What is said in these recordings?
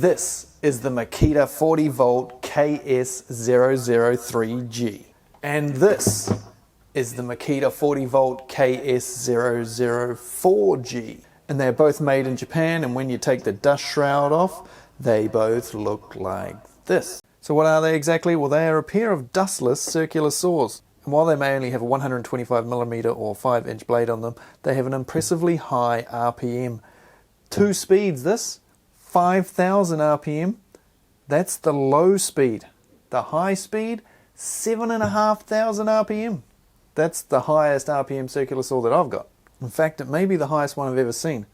This is the Makita 40 volt KS003G. And this is the Makita 40 volt KS004G. And they're both made in Japan, and when you take the dust shroud off, they both look like this. So what are they exactly? Well, they are a pair of dustless circular saws. And while they may only have a 125mm or 5-inch blade on them, they have an impressively high RPM. 2 speeds this, 5,000 RPM. That's the low speed. The high speed, 7,500 RPM. That's the highest RPM circular saw that I've got. In fact, it may be the highest one I've ever seen.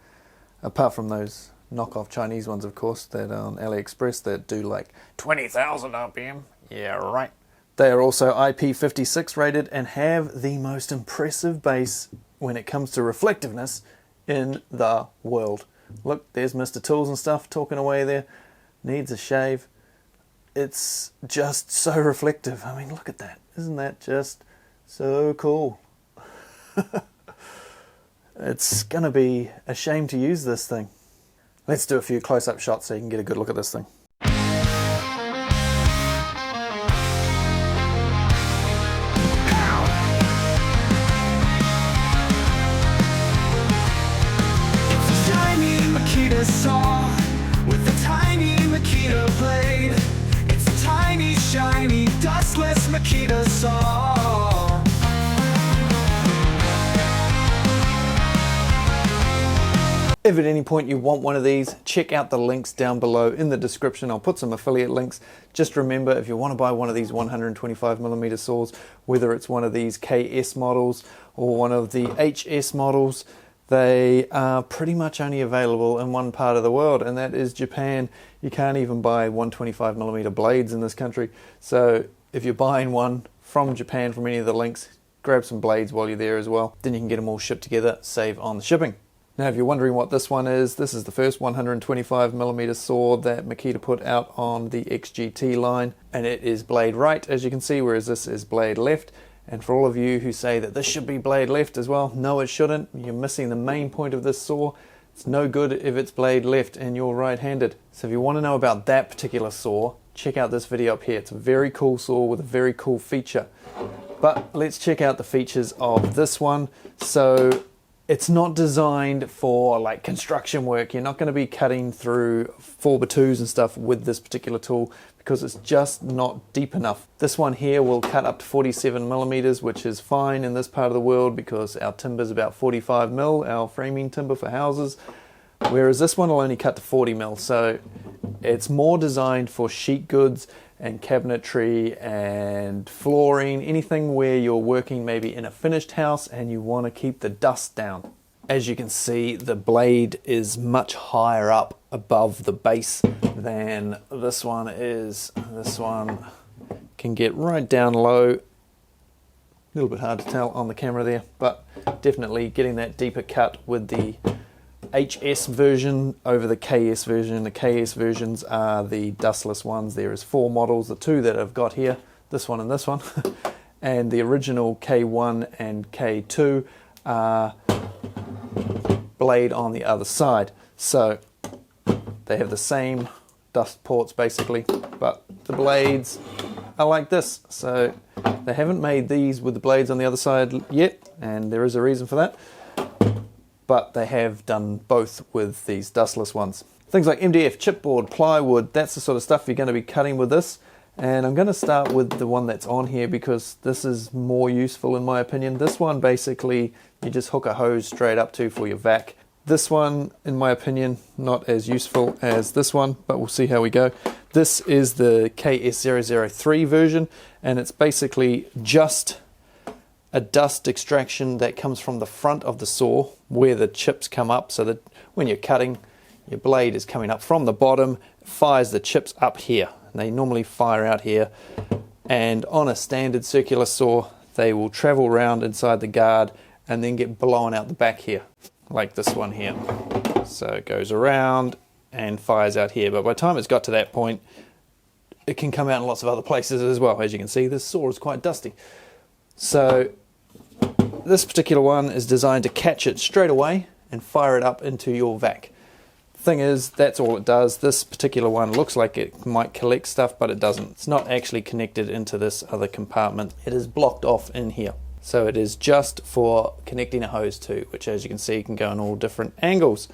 Apart from those knockoff Chinese ones, of course, that on AliExpress that do like 20,000 RPM. Yeah, right. They are also IP56 rated and have the most impressive base when it comes to reflectiveness in the world. Look, there's Mr. Tools and stuff talking away there. Needs a shave. It's just so reflective. I mean, look at that. Isn't that just so cool? It's going to be a shame to use this thing. Let's do a few close-up shots so you can get a good look at this thing. Makita saw with a tiny Makita blade. It's a tiny, shiny, dustless Makita saw. If at any point you want one of these, check out the links down below in the description. I'll put some affiliate links. Just remember, if you want to buy one of these 125mm saws, whether it's one of these KS models or one of the HS models, they are pretty much only available in one part of the world, and that is Japan. You can't even buy 125mm blades in this country. So if you're buying one from Japan from any of the links, grab some blades while you're there as well. Then you can get them all shipped together, save on the shipping. Now, if you're wondering what this one is, this is the first 125mm saw that Makita put out on the XGT line, and it is blade right, as you can see, whereas this is blade left. And for all of you who say that this should be blade left as well, no it shouldn't. You're missing the main point of this saw. It's no good if it's blade left and you're right-handed. So if you want to know about that particular saw, check out this video up here. It's a very cool saw with a very cool feature. But let's check out the features of this one. So it's not designed for like construction work. You're not going to be cutting through 4x2s and stuff with this particular tool because it's just not deep enough. This one here will cut up to 47mm, which is fine in this part of the world because our timber is about 45mm, our framing timber for houses, whereas this one will only cut to 40mm. So it's more designed for sheet goods and cabinetry and flooring, anything where you're working maybe in a finished house and you want to keep the dust down. As you can see, the blade is much higher up above the base than this one is. This one can get right down low. A little bit hard to tell on the camera there, but definitely getting that deeper cut with the HS version over the KS version. The KS versions are the dustless ones. There is 4 models, the 2 that I've got here, this one and this one. And the original K1 and K2 are blade on the other side. So they have the same dust ports basically, but the blades are like this. So they haven't made these with the blades on the other side yet, and there is a reason for that. But they have done both with these dustless ones. Things like MDF, chipboard, plywood, that's the sort of stuff you're going to be cutting with this. And I'm going to start with the one that's on here because this is more useful in my opinion. This one basically you just hook a hose straight up to for your vac. This one, in my opinion, not as useful as this one, but we'll see how we go. This is the KS003 version, and it's basically just a dust extraction that comes from the front of the saw where the chips come up, so that when you're cutting, your blade is coming up from the bottom, fires the chips up here. And they normally fire out here, and on a standard circular saw, they will travel around inside the guard and then get blown out the back here, like this one here. So it goes around and fires out here, but by the time it's got to that point, it can come out in lots of other places as well. As you can see, this saw is quite dusty. So this particular one is designed to catch it straight away and fire it up into your vac. thing is, that's all it does. This particular one looks like it might collect stuff, but it doesn't. It's not actually connected into this other compartment. It is blocked off in here. So it is just for connecting a hose to, which as you can see can go in all different angles.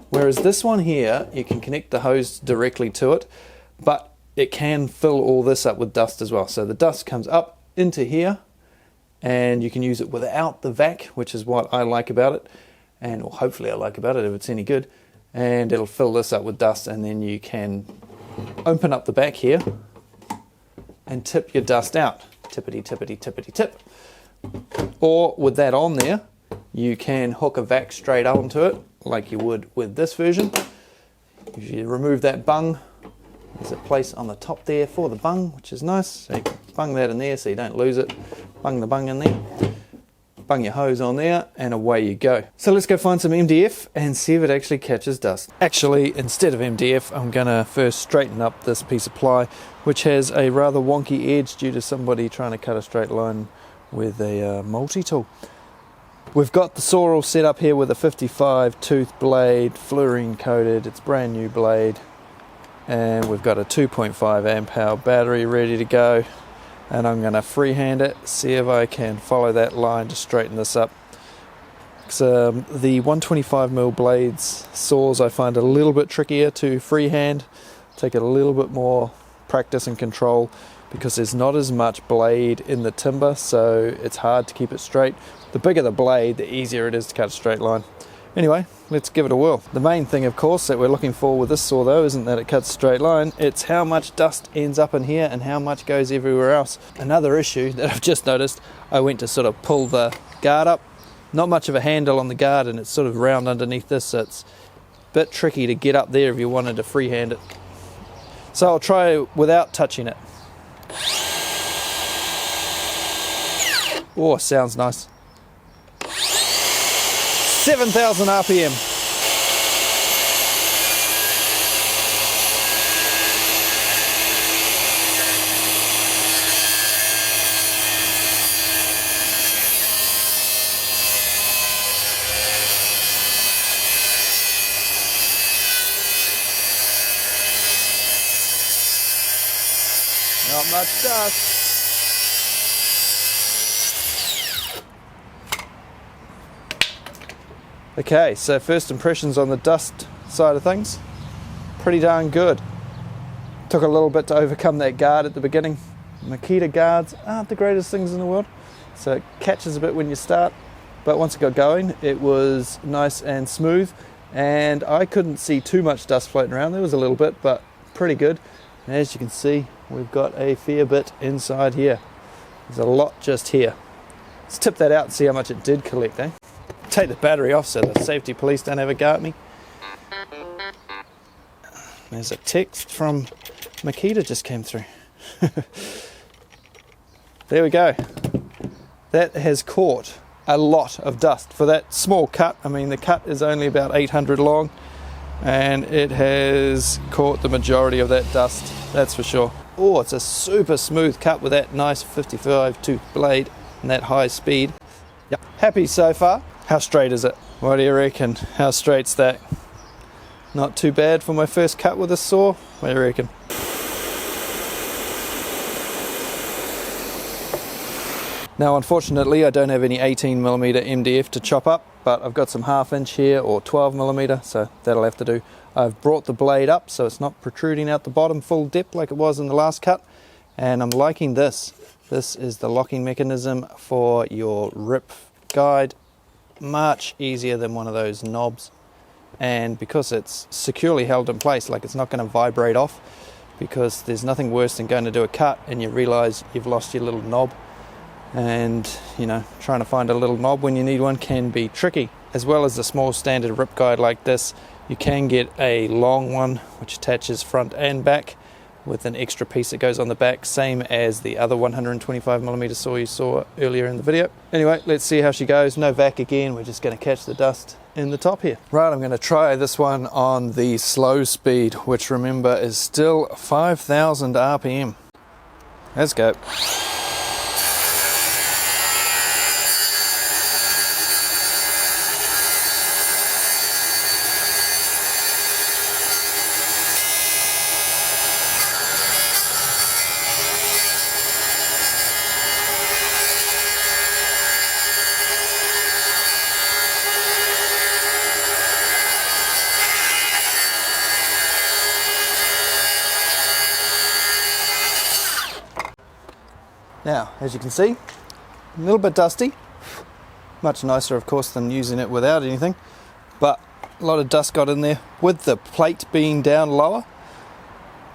Whereas this one here, you can connect the hose directly to it, but it can fill all this up with dust as well. So the dust comes up into here, and you can use it without the vac, which is what I like about it, and or hopefully I like about it if it's any good. And it'll fill this up with dust, and then you can open up the back here and tip your dust out. Tippity, tippity, tippity, tip. Or with that on there, you can hook a vac straight onto it, like you would with this version. If you remove that bung, there's a place on the top there for the bung, which is nice. So you can bung that in there so you don't lose it. Bung the bung in there. Bung your hose on there, and away you go. So let's go find some MDF and see if it actually catches dust. Actually, instead of MDF, I'm gonna first straighten up this piece of ply, which has a rather wonky edge due to somebody trying to cut a straight line with a multi-tool. We've got the saw all set up here with a 55 tooth blade, fluorine coated. It's brand new blade, and we've got a 2.5 amp hour battery ready to go. And I'm going to freehand it, see if I can follow that line to straighten this up. The 125mm blades saws I find a little bit trickier to freehand, take it a little bit more practice and control, because there's not as much blade in the timber, so it's hard to keep it straight. The bigger the blade, the easier it is to cut a straight line. Anyway, let's give it a whirl. The main thing, of course, that we're looking for with this saw though isn't that it cuts a straight line, it's how much dust ends up in here and how much goes everywhere else. Another issue that I've just noticed, I went to sort of pull the guard up, not much of a handle on the guard, and it's sort of round underneath this, so it's a bit tricky to get up there if you wanted to freehand it. So I'll try without touching it. Oh, sounds nice. 7,000 RPM. Not much dust. Okay, so first impressions on the dust side of things, pretty darn good. Took a little bit to overcome that guard at the beginning. Makita guards aren't the greatest things in the world, so it catches a bit when you start, but once it got going, it was nice and smooth, and I couldn't see too much dust floating around. There was a little bit, but pretty good. And as you can see, we've got a fair bit inside here. There's a lot just here. Let's tip that out and see how much it did collect, eh? Take the battery off so the safety police don't have a go at me. There's a text from Makita just came through. There we go. That has caught a lot of dust for that small cut. I mean, the cut is only about 800 long, and it has caught the majority of that dust, that's for sure. Oh, it's a super smooth cut with that nice 55 tooth blade and that high speed. Yep. Happy so far. How straight is it? What do you reckon? How straight's that? Not too bad for my first cut with a saw. What do you reckon? Now unfortunately I don't have any 18mm MDF to chop up, but I've got some 1/2 inch here or 12mm, so that'll have to do. I've brought the blade up so it's not protruding out the bottom full depth like it was in the last cut, and I'm liking this. This is the locking mechanism for your rip guide. Much easier than one of those knobs, and because it's securely held in place, like it's not going to vibrate off, because there's nothing worse than going to do a cut and you realize you've lost your little knob, and you know, trying to find a little knob when you need one can be tricky. As well as the small standard rip guide like this, you can get a long one which attaches front and back with an extra piece that goes on the back, same as the other 125mm saw you saw earlier in the video. Anyway, let's see how she goes. No vac again, we're just going to catch the dust in the top here. Right, I'm going to try this one on the slow speed, which remember is still 5,000 RPM. Let's go. Now, as you can see, a little bit dusty. Much nicer, of course, than using it without anything. But a lot of dust got in there. With the plate being down lower,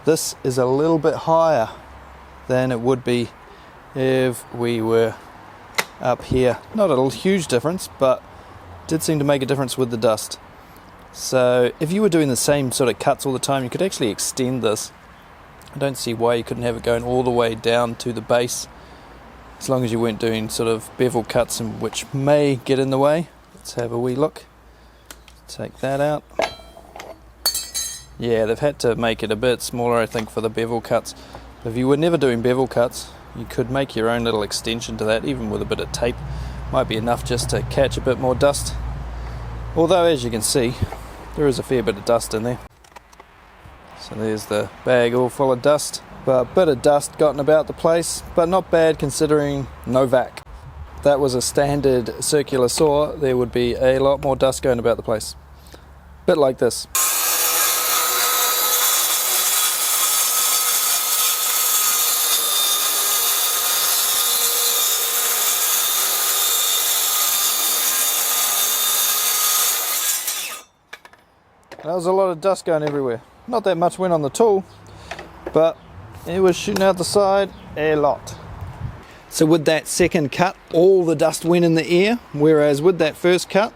this is a little bit higher than it would be if we were up here. Not a huge difference, but did seem to make a difference with the dust. So if you were doing the same sort of cuts all the time, you could actually extend this. I don't see why you couldn't have it going all the way down to the base, as long as you weren't doing sort of bevel cuts, which may get in the way. Let's have a wee look. Take that out. Yeah, they've had to make it a bit smaller, I think, for the bevel cuts. If you were never doing bevel cuts, you could make your own little extension to that, even with a bit of tape. Might be enough just to catch a bit more dust. Although, as you can see, there is a fair bit of dust in there. So there's the bag all full of dust. But a bit of dust gotten about the place, but not bad considering no vac. If that was a standard circular saw, there would be a lot more dust going about the place. Bit like this. That was a lot of dust going everywhere. Not that much went on the tool, but it was shooting out the side a lot. So with that second cut, all the dust went in the air, whereas with that first cut,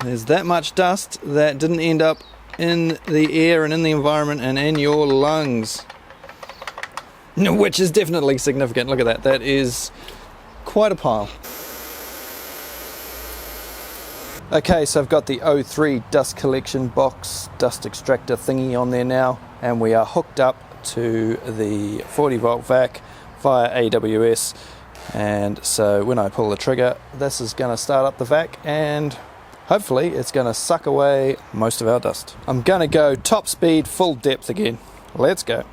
there's that much dust that didn't end up in the air and in the environment and in your lungs. Which is definitely significant. Look at that. That is quite a pile. Okay, so I've got the 03 dust collection box dust extractor thingy on there now, and we are hooked up to the 40 volt vac via AWS, and so when I pull the trigger, this is going to start up the vac and hopefully it's going to suck away most of our dust. I'm going to go top speed, full depth again. Let's go.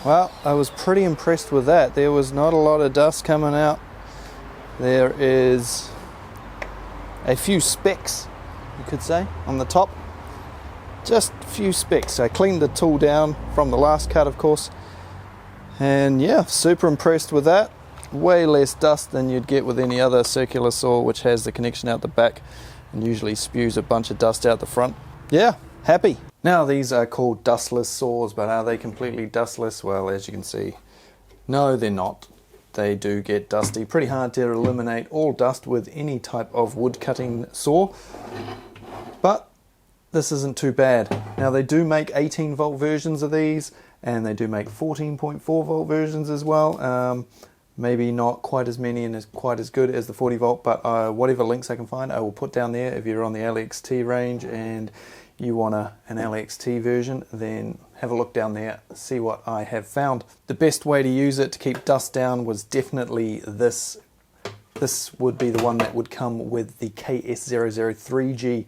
Well, I was pretty impressed with that. There was not a lot of dust coming out. There is a few specks, you could say, on the top. Just a few specks. I cleaned the tool down from the last cut, of course. And yeah, super impressed with that. Way less dust than you'd get with any other circular saw, which has the connection out the back and usually spews a bunch of dust out the front. Yeah, happy. Now these are called dustless saws, but are they completely dustless? Well, as you can see, no, they're not. They do get dusty. Pretty hard to eliminate all dust with any type of wood cutting saw, but this isn't too bad. Now they do make 18 volt versions of these, and they do make 14.4 volt versions as well. Maybe not quite as many and quite as good as the 40 volt, but whatever links I can find I will put down there. If you're on the LXT range and you want an LXT version, then have a look down there, see what I have found. The best way to use it to keep dust down was definitely this. This would be the one that would come with the KS003G,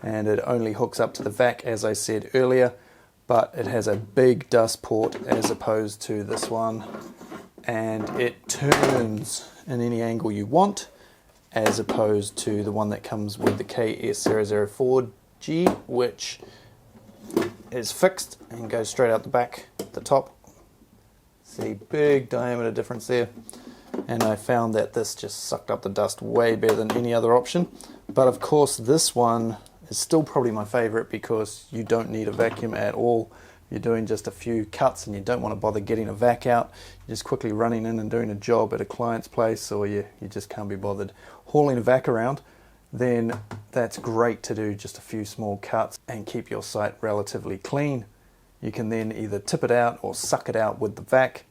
and it only hooks up to the vac, as I said earlier, but it has a big dust port as opposed to this one, and it turns in any angle you want, as opposed to the one that comes with the KS004G, which is fixed and goes straight out the back, the top. See, big diameter difference there. And I found that this just sucked up the dust way better than any other option. But of course this one is still probably my favorite because you don't need a vacuum at all. You're doing just a few cuts and you don't want to bother getting a vac out. You're just quickly running in and doing a job at a client's place, or you just can't be bothered hauling a vac around. Then that's great to do just a few small cuts and keep your site relatively clean. You can then either tip it out or suck it out with the vac.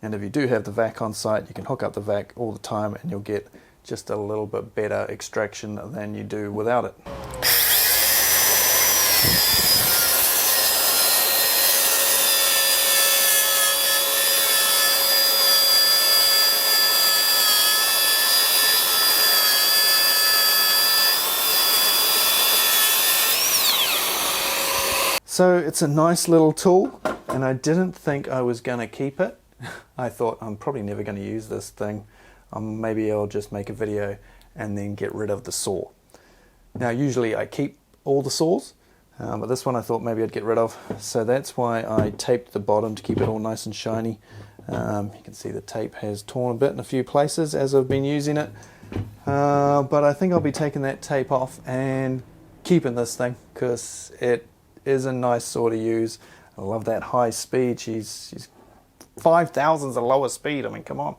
And if you do have the vac on site, you can hook up the vac all the time and you'll get just a little bit better extraction than you do without it. So it's a nice little tool, and I didn't think I was going to keep it. I thought I'm probably never going to use this thing. Maybe I'll just make a video and then get rid of the saw. Now usually I keep all the saws, but this one I thought maybe I'd get rid of. So that's why I taped the bottom to keep it all nice and shiny. You can see the tape has torn a bit in a few places as I've been using it. But I think I'll be taking that tape off and keeping this thing because it is a nice saw to use. I love that high speed. She's 5,000 is the lowest speed. I mean, come on.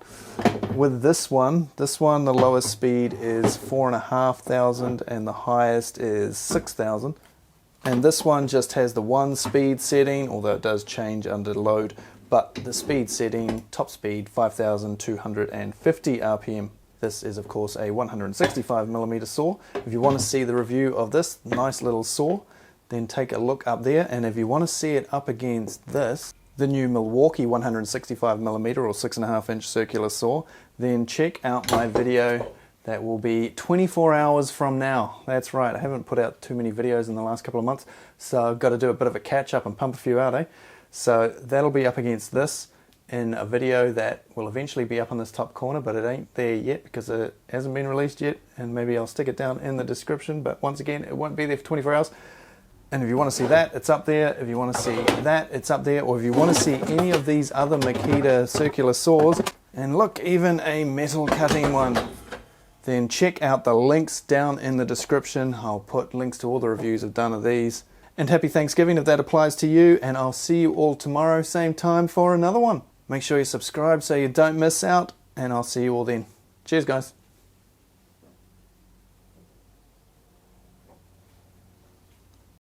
With this one, the lowest speed is 4,500 and the highest is 6,000. And this one just has the one speed setting, although it does change under load. But the speed setting, top speed, 5,250 RPM. This is, of course, a 165mm saw. If you want to see the review of this nice little saw, then take a look up there. And if you want to see it up against this, the new Milwaukee 165mm or 6.5-inch circular saw, then check out my video that will be 24 hours from now. That's right, I haven't put out too many videos in the last couple of months, so I've got to do a bit of a catch up and pump a few out, eh? So that'll be up against this in a video that will eventually be up on this top corner, but it ain't there yet because it hasn't been released yet, and maybe I'll stick it down in the description, but once again, it won't be there for 24 hours. And if you want to see that, it's up there. If you want to see that, it's up there. Or if you want to see any of these other Makita circular saws, and look, even a metal cutting one, then check out the links down in the description. I'll put links to all the reviews I've done of these. And happy Thanksgiving if that applies to you. And I'll see you all tomorrow, same time for another one. Make sure you subscribe so you don't miss out. And I'll see you all then. Cheers, guys.